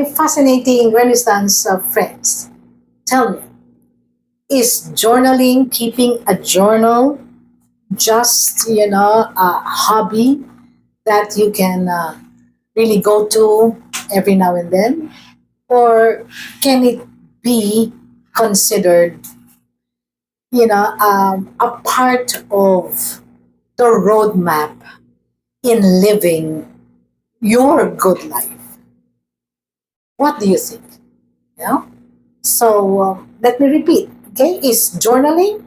my fascinating Renaissance friends, tell me, is journaling, keeping a journal, just a hobby that you can really go to every now and then, or can it be considered a part of the roadmap in living your good life? What do you think? You know? So let me repeat. Okay, is journaling,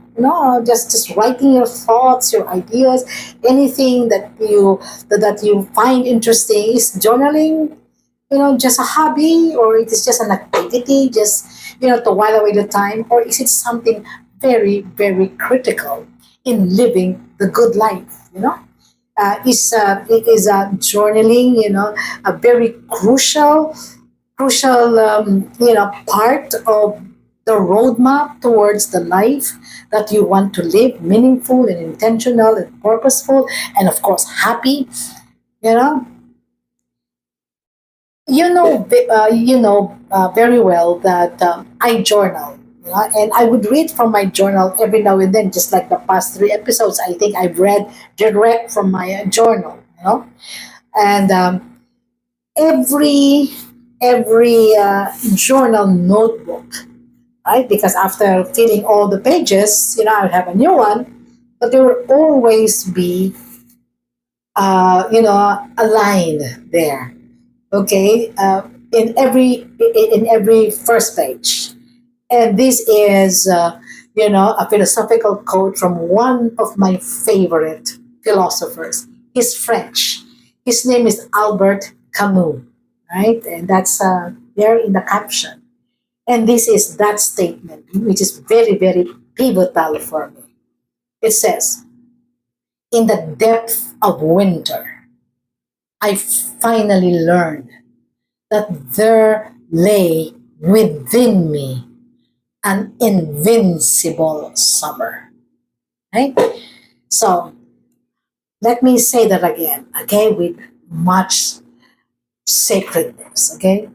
just writing your thoughts, your ideas, anything that you find interesting, is journaling, just a hobby, or it is just an activity, just to while away the time, or is it something very, very critical in living the good life? Is journaling, a very crucial part of the roadmap towards the life that you want to live, meaningful and intentional and purposeful, and of course happy. You know, very well that I journal. And I would read from my journal every now and then, just like the past three episodes. I think I've read direct from my journal. And every journal notebook, right? Because after filling all the pages, I would have a new one, but there will always be, a line there. Okay, in every first page, and this is, a philosophical quote from one of my favorite philosophers. He's French. His name is Albert Camus, right? And that's there in the caption. And this is that statement, which is very, very pivotal for me. It says, "In the depth of winter, I finally learned that there lay within me an invincible summer." Right? So let me say that again, okay, with much sacredness, okay?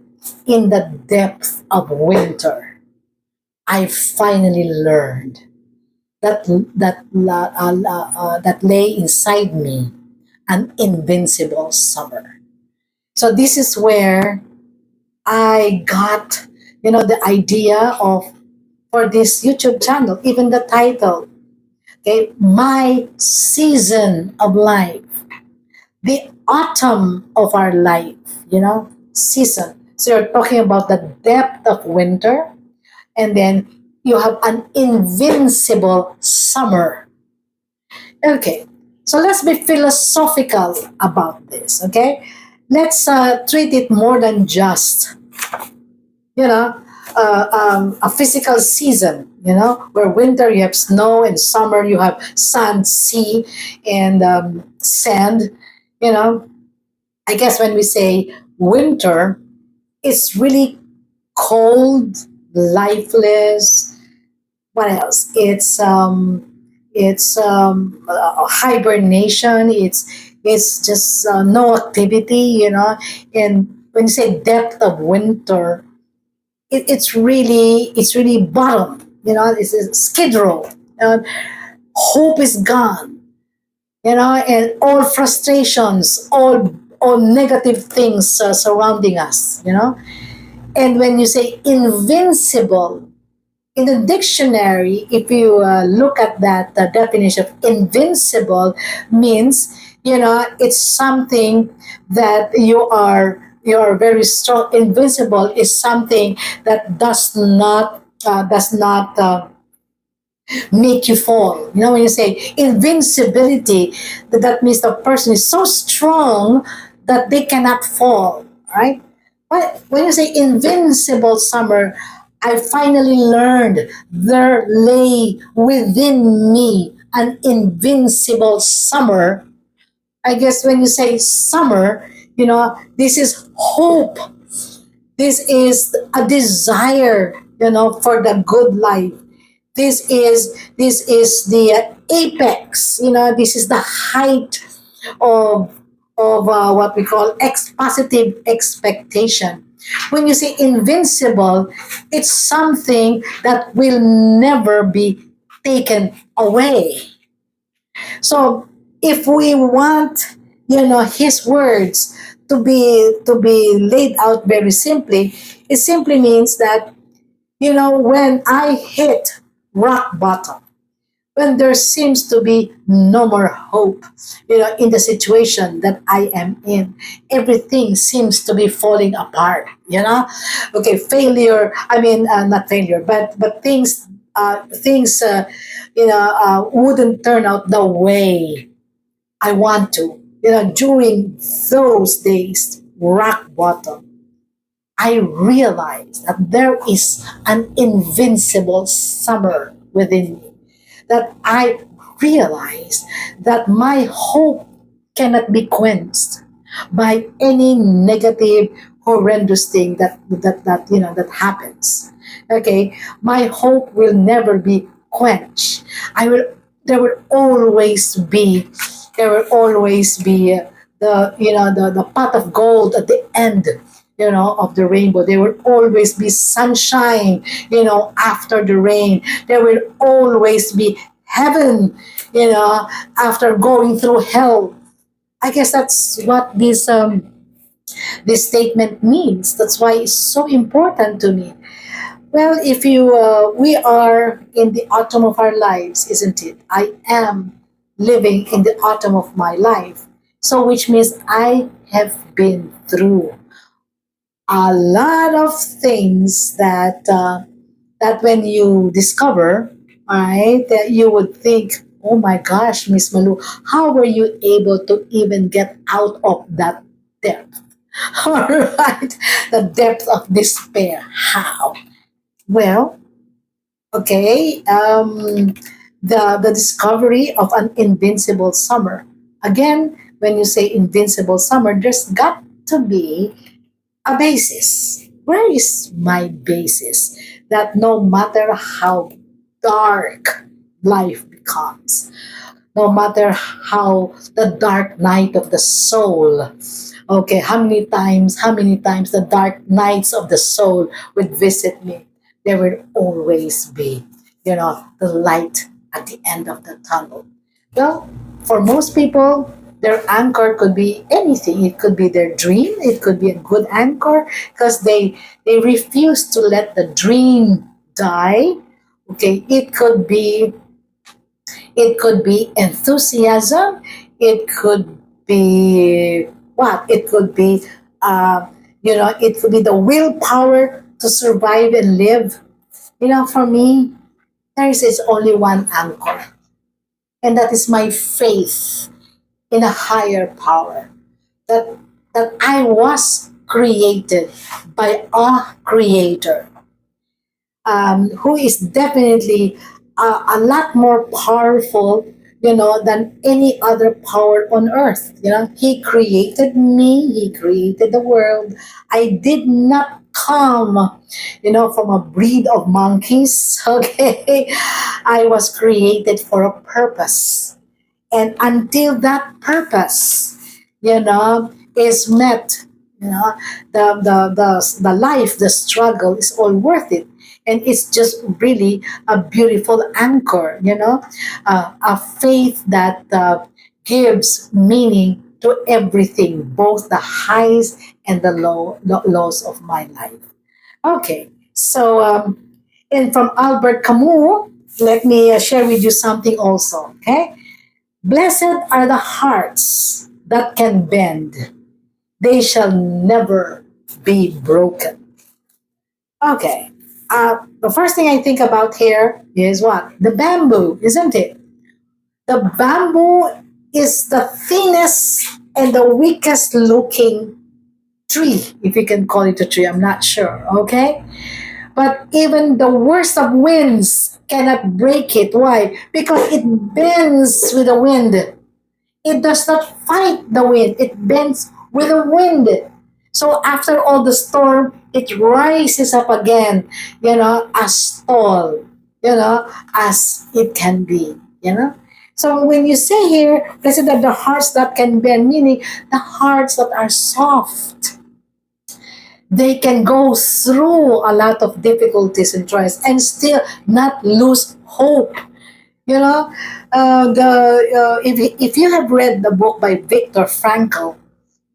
In the depth of winter, I finally learned that that lay inside me an invincible summer. So this is where I got, the idea of for this YouTube channel, even the title, okay, my season of life, the autumn of our life, season. So you're talking about the depth of winter, and then you have an invincible summer. Okay, so let's be philosophical about this, okay? Let's treat it more than just, you know, a physical season, where winter you have snow and summer you have sun, sea, and sand. You know, I guess when we say winter, it's really cold, lifeless. What else? It's hibernation. It's just no activity. And when you say depth of winter, it's really bottom. It's a skid row. Hope is gone. And all frustrations, all negative things surrounding us. And when you say invincible, in the dictionary, if you look at that definition of invincible, means it's something that you are very strong. Invincible is something that does not make you fall. When you say invincibility, that means the person is so strong that they cannot fall, right? But when you say invincible summer, I finally learned there lay within me an invincible summer. I guess when you say summer, this is hope. This is a desire, for the good life. This is the apex. This is the height of what we call positive expectation. When you say invincible, it's something that will never be taken away. So if we want, his words to be laid out very simply, it simply means that, when I hit rock bottom, when there seems to be no more hope, in the situation that I am in, everything seems to be falling apart, Okay, failure, I mean, not failure, but things wouldn't turn out the way I want to. During those days, rock bottom, I realized that there is an invincible summer within me. That I realized that my hope cannot be quenched by any negative, horrendous thing that happens. Okay, my hope will never be quenched. I will. There will always be. There will always be the pot of gold at the end, of the rainbow. There will always be sunshine, after the rain. There will always be heaven, after going through hell. I guess that's what this statement means. That's why it's so important to me. Well, if we are in the autumn of our lives, isn't it? I am living in the autumn of my life. So, which means I have been through a lot of things that when you discover, right, that you would think, oh my gosh, Miss Malu, how were you able to even get out of that depth? All right, the depth of despair. How? Well, okay, the discovery of an invincible summer. Again, when you say invincible summer, there's got to be a basis. Where is my basis? That no matter how dark life becomes, no matter how the dark night of the soul, okay, how many times the dark nights of the soul would visit me, there will always be, the light at the end of the tunnel. Well, for most people, their anchor could be anything. It could be their dream. It could be a good anchor because they refuse to let the dream die. Okay, it could be enthusiasm. It could be what? It could be it could be the willpower to survive and live. For me, there is only one anchor, and that is my faith in a higher power. That that I was created by a creator, who is definitely a lot more powerful, than any other power on earth. He created me. He created the world. I did not come, from a breed of monkeys. Okay, I was created for a purpose, and until that purpose, is met, the life, the struggle is all worth it. And it's just really a beautiful anchor, a faith that gives meaning to everything, both the highs and the lows of my life. Okay, so and from Albert Camus, let me share with you something also. Okay, blessed are the hearts that can bend, they shall never be broken. Okay. The first thing I think about here is what? The bamboo, isn't it? The bamboo is the thinnest and the weakest looking tree, if you can call it a tree. I'm not sure. Okay. But even the worst of winds cannot break it. Why? Because it bends with the wind. It does not fight the wind, it bends with the wind. So after all the storm, it rises up again, as tall, as it can be. So when you say here, blessed are the hearts that can bend, meaning the hearts that are soft, They can go through a lot of difficulties and trials and still not lose hope. You know, if you have read the book by Viktor Frankl,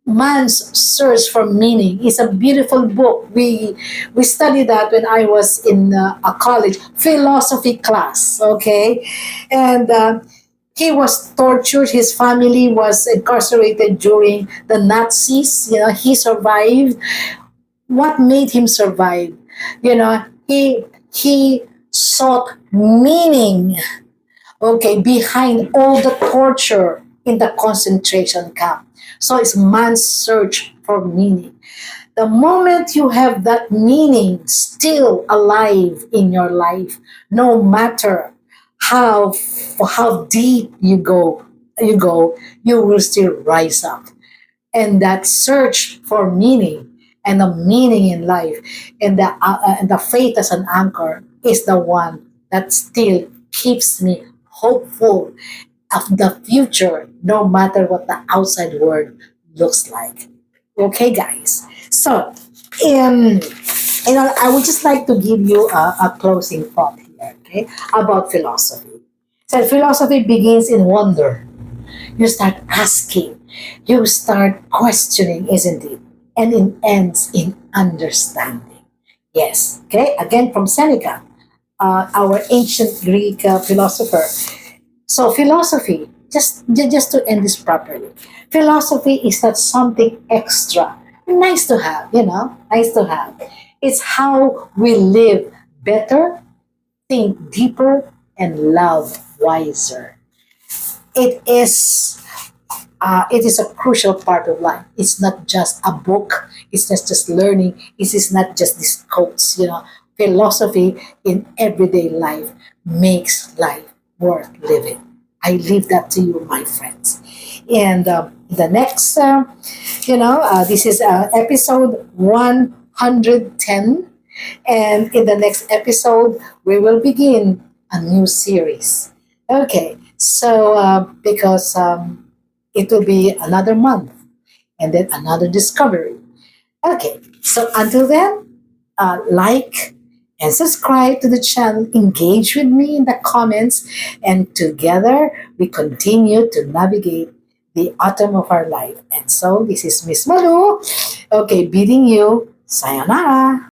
Man's Search for Meaning, is a beautiful book. We studied that when I was in a college philosophy class. Okay, and he was tortured. His family was incarcerated during the Nazis. You know, he survived. What made him survive? You know, he sought meaning, okay, behind all the torture in the concentration camp. So it's man's search for meaning. The moment you have that meaning still alive in your life, no matter how how deep you will still rise up. And that search for meaning and the meaning in life and the faith as an anchor is the one that still keeps me hopeful of the future, no matter what the outside world looks like. Okay, guys. So, um, I would just like to give you a closing thought here, okay, about philosophy. So, philosophy begins in wonder. You start asking, you start questioning, isn't it? And it ends in understanding. Yes, okay, again from Seneca, our ancient Greek philosopher. So philosophy, just to end this properly, philosophy is not something extra. Nice to have, nice to have. It's how we live better, think deeper, and love wiser. It is a crucial part of life. It's not just a book. It's not just learning. It is not just these quotes. Philosophy in everyday life makes life worth living. I leave that to you, my friends. And the next, this is episode 110. And in the next episode, we will begin a new series. Okay, so because it will be another month and then another discovery. Okay, so until then, like and subscribe to the channel, engage with me in the comments, and together we continue to navigate the autumn of our life. And so this is Miss Malu, okay, bidding you sayonara.